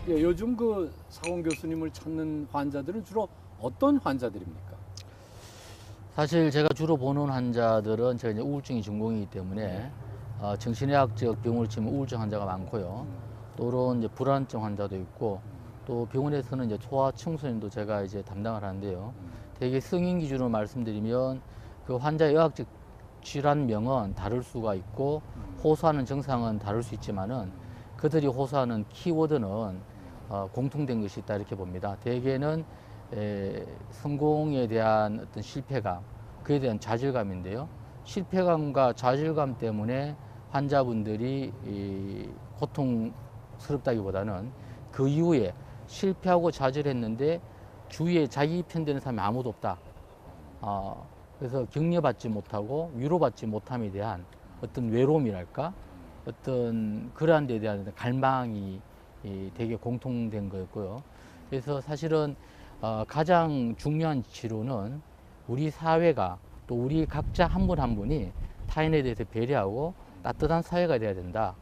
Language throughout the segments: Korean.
예, 요즘 그 사원 교수님을 찾는 환자들은 주로 어떤 환자들입니까? 사실 제가 주로 보는 환자들은 제가 이제 우울증이 전공이기 때문에 정신의학적 병원을 치면 우울증 환자가 많고요. 또 그런 이제 불안증 환자도 있고 또 병원에서는 이제 소아 청소년도 제가 이제 담당을 하는데요. 대개 승인 기준으로 말씀드리면 그 환자의 의학적 질환명은 다를 수가 있고 호소하는 증상은 다를 수 있지만은 그들이 호소하는 키워드는 공통된 것이 있다 이렇게 봅니다. 대개는 성공에 대한 어떤 실패감, 그에 대한 좌절감인데요. 실패감과 좌절감 때문에 환자분들이 고통스럽다기보다는 그 이후에 실패하고 좌절했는데 주위에 자기 편되는 사람이 아무도 없다. 그래서 격려받지 못하고 위로받지 못함에 대한 어떤 외로움이랄까, 어떤 그러한 데 대한 갈망이 되게 공통된 거였고요. 그래서 사실은 가장 중요한 치료는 우리 사회가 또 우리 각자 한 분 한 분이 타인에 대해서 배려하고 따뜻한 사회가 돼야 된다.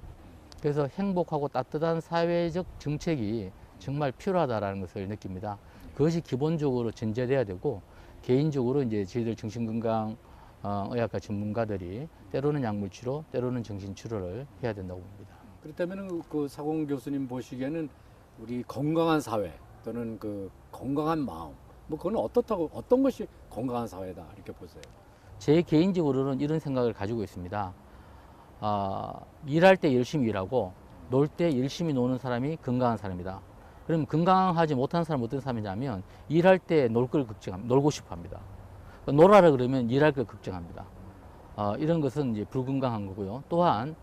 그래서 행복하고 따뜻한 사회적 정책이 정말 필요하다라는 것을 느낍니다. 그것이 기본적으로 전제돼야 되고 개인적으로 이제 저희들 정신건강 의학과 전문가들이 때로는 약물치료, 때로는 정신치료를 해야 된다고 봅니다. 그렇다면 그 사원 교수님 보시기에는 우리 건강한 사회 또는 그 건강한 마음, 뭐 그건 어떻다고 어떤 것이 건강한 사회다 이렇게 보세요. 제 개인적으로는 이런 생각을 가지고 있습니다. 일할 때 열심히 일하고 놀 때 열심히 노는 사람이 건강한 사람이다. 그럼 건강하지 못한 사람은 어떤 사람이냐면 일할 때 놀 걸 걱정합니다. 놀고 싶어 합니다. 놀아라 그러면 일할 걸 걱정합니다. 이런 것은 이제 불건강한 거고요. 또한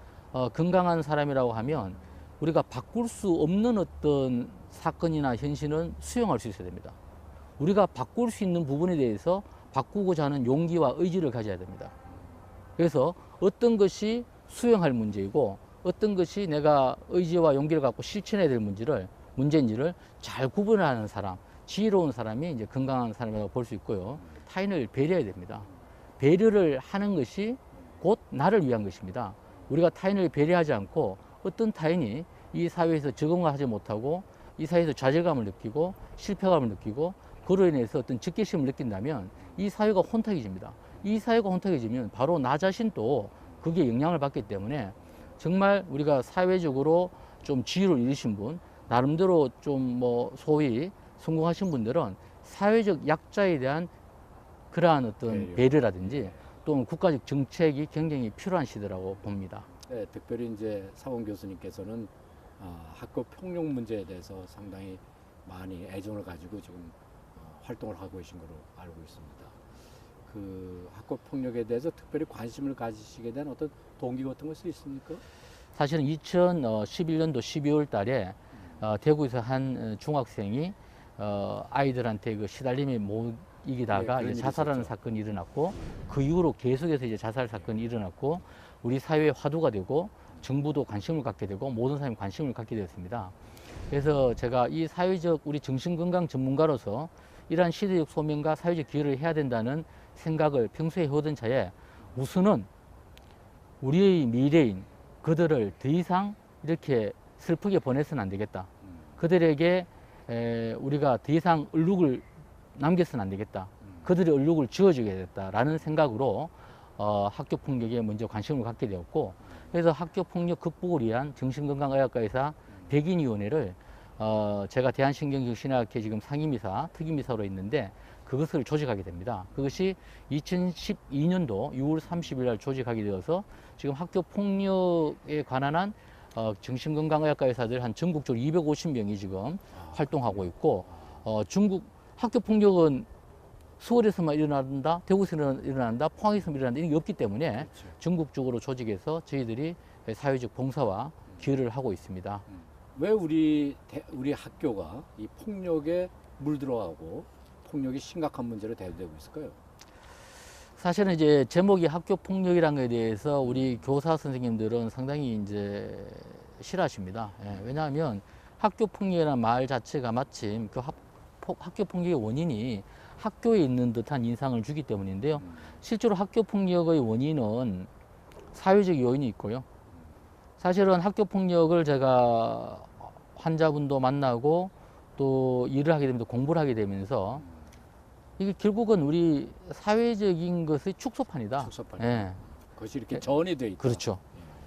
건강한 사람이라고 하면 우리가 바꿀 수 없는 어떤 사건이나 현실은 수용할 수 있어야 됩니다. 우리가 바꿀 수 있는 부분에 대해서 바꾸고자 하는 용기와 의지를 가져야 됩니다. 그래서 어떤 것이 수용할 문제이고 어떤 것이 내가 의지와 용기를 갖고 실천해야 될 문제인지를 잘 구분하는 사람, 지혜로운 사람이 이제 건강한 사람이라고 볼 수 있고요. 타인을 배려해야 됩니다. 배려를 하는 것이 곧 나를 위한 것입니다. 우리가 타인을 배려하지 않고 어떤 타인이 이 사회에서 적응을 하지 못하고 이 사회에서 좌절감을 느끼고 실패감을 느끼고 그로 인해서 어떤 적개심을 느낀다면 이 사회가 혼탁해집니다. 이 사회가 혼탁해지면 바로 나 자신도 그게 영향을 받기 때문에 정말 우리가 사회적으로 좀 지위를 잃으신 분, 나름대로 좀 뭐 소위 성공하신 분들은 사회적 약자에 대한 그러한 어떤 배려라든지 또는 국가적 정책이 굉장히 필요한 시대라고 봅니다. 네, 특별히 이제 사원 교수님께서는 학교 폭력 문제에 대해서 상당히 많이 애정을 가지고 지금 활동을 하고 계신 걸로 알고 있습니다. 그 학교 폭력에 대해서 특별히 관심을 가지시게 된 어떤 동기 같은 것이 있습니까? 사실은 2011년도 12월 달에 대구에서 한 중학생이 아이들한테 그 시달림에 못 이기다가 네, 이제 자살하는 있었죠. 사건이 일어났고 그 이후로 계속해서 이제 자살 사건이 일어났고 우리 사회의 화두가 되고 정부도 관심을 갖게 되고 모든 사람이 관심을 갖게 되었습니다. 그래서 제가 이 사회적 우리 정신건강 전문가로서 이러한 시대적 소명과 사회적 기여를 해야 된다는 생각을 평소에 해오던 차에 우선은 우리의 미래인 그들을 더 이상 이렇게 슬프게 보내서는 안 되겠다. 그들에게 우리가 더 이상 얼룩을 남겨서는 안 되겠다. 그들의 얼룩을 지워주겠다라는 생각으로 학교 폭력에 먼저 관심을 갖게 되었고 그래서 학교 폭력 극복을 위한 정신건강의학과의사 백인위원회를 제가 대한신경정신의학회 지금 상임이사, 특임이사로 있는데 그것을 조직하게 됩니다. 그것이 2012년도 6월 30일 날 조직하게 되어서 지금 학교 폭력에 관한 한 정신건강의학과 의사들 한 전국적으로 250명이 지금 활동하고 있고 중국 학교 폭력은 서울에서만 일어난다, 대구에서 일어난다, 포항에서만 일어난다 이런 게 없기 때문에 그렇죠. 전국적으로 조직해서 저희들이 사회적 봉사와 기여를 하고 있습니다. 왜 우리 학교가 이 폭력에 물들어가고 폭력이 심각한 문제로 대두되고 있을까요? 사실은 이제 제목이 학교 폭력이라는 것에 대해서 우리 교사 선생님들은 상당히 이제 싫어하십니다. 예, 왜냐하면 학교 폭력이라는 말 자체가 마침 그 학교 폭력의 원인이 학교에 있는 듯한 인상을 주기 때문인데요. 실제로 학교 폭력의 원인은 사회적 요인이 있고요. 사실은 학교 폭력을 제가 환자분도 만나고 또 일을 하게 되면서 공부를 하게 되면서 이게 결국은 우리 사회적인 것의 축소판이다. 축소판. 예. 그것이 이렇게 전이 돼 있다. 그렇죠.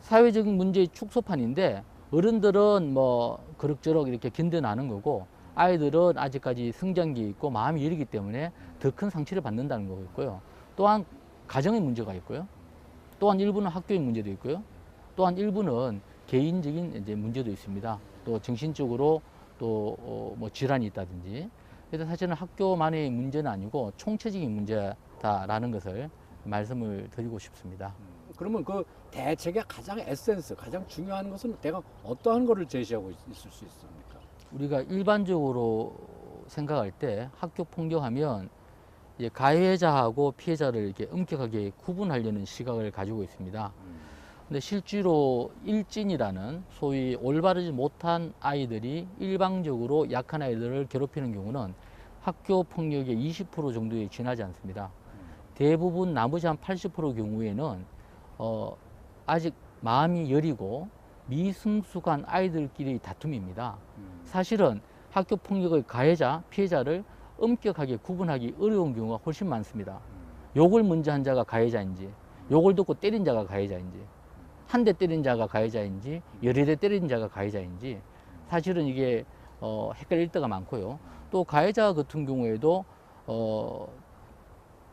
사회적인 문제의 축소판인데 어른들은 뭐 그럭저럭 이렇게 견뎌나는 거고 아이들은 아직까지 성장기에 있고 마음이 여리기 때문에 더 큰 상처를 받는다는 거고 있고요. 또한 가정의 문제가 있고요. 또한 일부는 학교의 문제도 있고요. 또한 일부는 개인적인 이제 문제도 있습니다. 또 정신적으로 또 뭐 질환이 있다든지. 그래서 사실은 학교만의 문제는 아니고 총체적인 문제다라는 것을 말씀을 드리고 싶습니다. 그러면 그 대책의 가장 에센스, 가장 중요한 것은 대강 어떠한 거를 제시하고 있을 수 있습니까? 우리가 일반적으로 생각할 때 학교 폭력하면 이제 가해자하고 피해자를 이렇게 엄격하게 구분하려는 시각을 가지고 있습니다. 근데 실제로 일진이라는 소위 올바르지 못한 아이들이 일방적으로 약한 아이들을 괴롭히는 경우는 학교 폭력의 20% 정도에 지나지 않습니다. 대부분 나머지 한 80% 경우에는 아직 마음이 여리고 미성숙한 아이들끼리의 다툼입니다. 사실은 학교 폭력의 가해자, 피해자를 엄격하게 구분하기 어려운 경우가 훨씬 많습니다. 욕을 먼저 한 자가 가해자인지, 욕을 듣고 때린 자가 가해자인지, 한 대 때린 자가 가해자인지, 여러 대 때린 자가 가해자인지, 사실은 이게 헷갈릴 때가 많고요. 또 가해자 같은 경우에도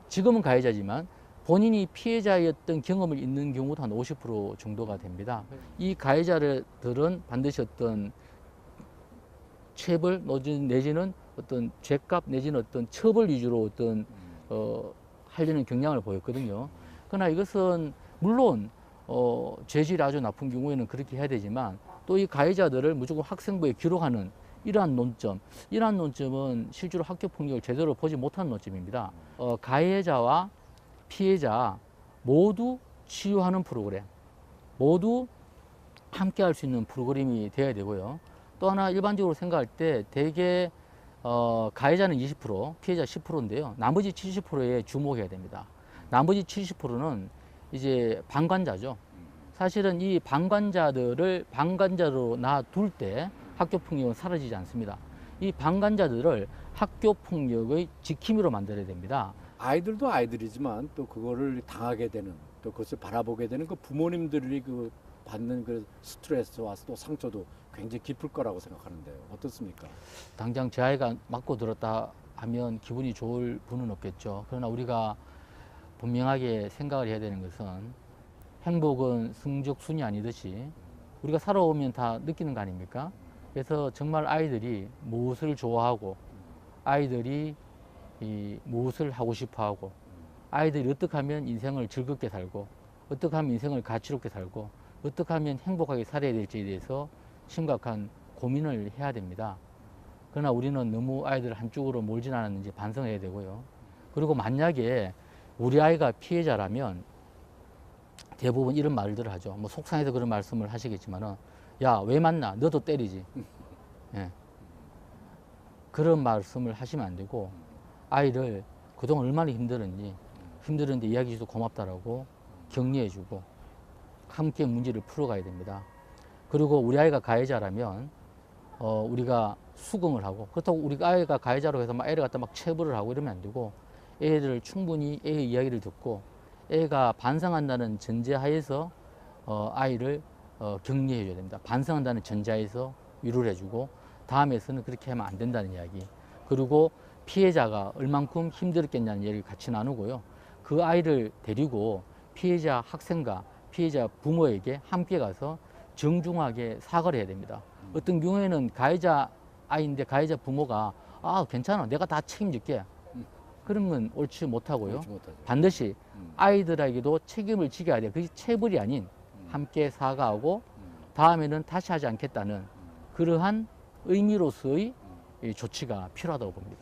지금은 가해자지만 본인이 피해자였던 경험을 있는 경우도 한 50% 정도가 됩니다. 이 가해자들은 반드시 어떤 체벌 내지는 어떤 죄값 내지는 어떤 처벌 위주로 어떤 하려는 경향을 보였거든요. 그러나 이것은 물론 죄질이 아주 나쁜 경우에는 그렇게 해야 되지만 또 이 가해자들을 무조건 학생부에 기록하는 이러한 논점은 실제로 학교 폭력을 제대로 보지 못한 논점입니다. 가해자와 피해자 모두 치유하는 프로그램, 모두 함께 할 수 있는 프로그램이 되어야 되고요. 또 하나 일반적으로 생각할 때 대개 가해자는 20%, 피해자 10%인데요. 나머지 70%에 주목해야 됩니다. 나머지 70%는 이제 방관자죠. 사실은 이 방관자들을 방관자로 놔둘 때 학교 폭력은 사라지지 않습니다. 이 방관자들을 학교 폭력의 지킴이로 만들어야 됩니다. 아이들도 아이들이지만 또 그거를 당하게 되는, 또 그것을 바라보게 되는 그 부모님들이 그 받는 그 스트레스와 또 상처도 굉장히 깊을 거라고 생각하는데요. 어떻습니까? 당장 제 아이가 맞고 들었다 하면 기분이 좋을 분은 없겠죠. 그러나 우리가 분명하게 생각을 해야 되는 것은 행복은 성적순이 아니듯이 우리가 살아오면 다 느끼는 거 아닙니까? 그래서 정말 아이들이 무엇을 좋아하고 아이들이 무엇을 하고 싶어 하고 아이들이 어떻게 하면 인생을 즐겁게 살고 어떻게 하면 인생을 가치롭게 살고 어떻게 하면 행복하게 살아야 될지에 대해서 심각한 고민을 해야 됩니다. 그러나 우리는 너무 아이들 한쪽으로 몰진 않았는지 반성해야 되고요. 그리고 만약에 우리 아이가 피해자라면 대부분 이런 말들을 하죠. 뭐 속상해서 그런 말씀을 하시겠지만은 야, 왜 만나? 너도 때리지. 예. 그런 말씀을 하시면 안 되고 아이를 그동안 얼마나 힘들었는데 이야기해줘서 고맙다라고 격려해주고 함께 문제를 풀어가야 됩니다. 그리고 우리 아이가 가해자라면 우리가 수긍을 하고 그렇다고 우리 아이가 가해자로 해서 막 애를 갖다 막 체벌을 하고 이러면 안 되고 애를 충분히 애의 이야기를 듣고 애가 반성한다는 전제하에서 아이를 격려해 줘야 됩니다. 반성한다는 전제하에서 위로를 해주고 다음에서는 그렇게 하면 안 된다는 이야기. 그리고 피해자가 얼만큼 힘들었겠냐는 얘기를 같이 나누고요. 그 아이를 데리고 피해자 학생과 피해자 부모에게 함께 가서 정중하게 사과를 해야 됩니다. 어떤 경우에는 가해자 아이인데 가해자 부모가 괜찮아, 내가 다 책임질게. 그런 건 옳지 못하고요. 반드시 아이들에게도 책임을 지켜야 돼요. 그게 체벌이 아닌 함께 사과하고 다음에는 다시 하지 않겠다는 그러한 의미로서의 조치가 필요하다고 봅니다.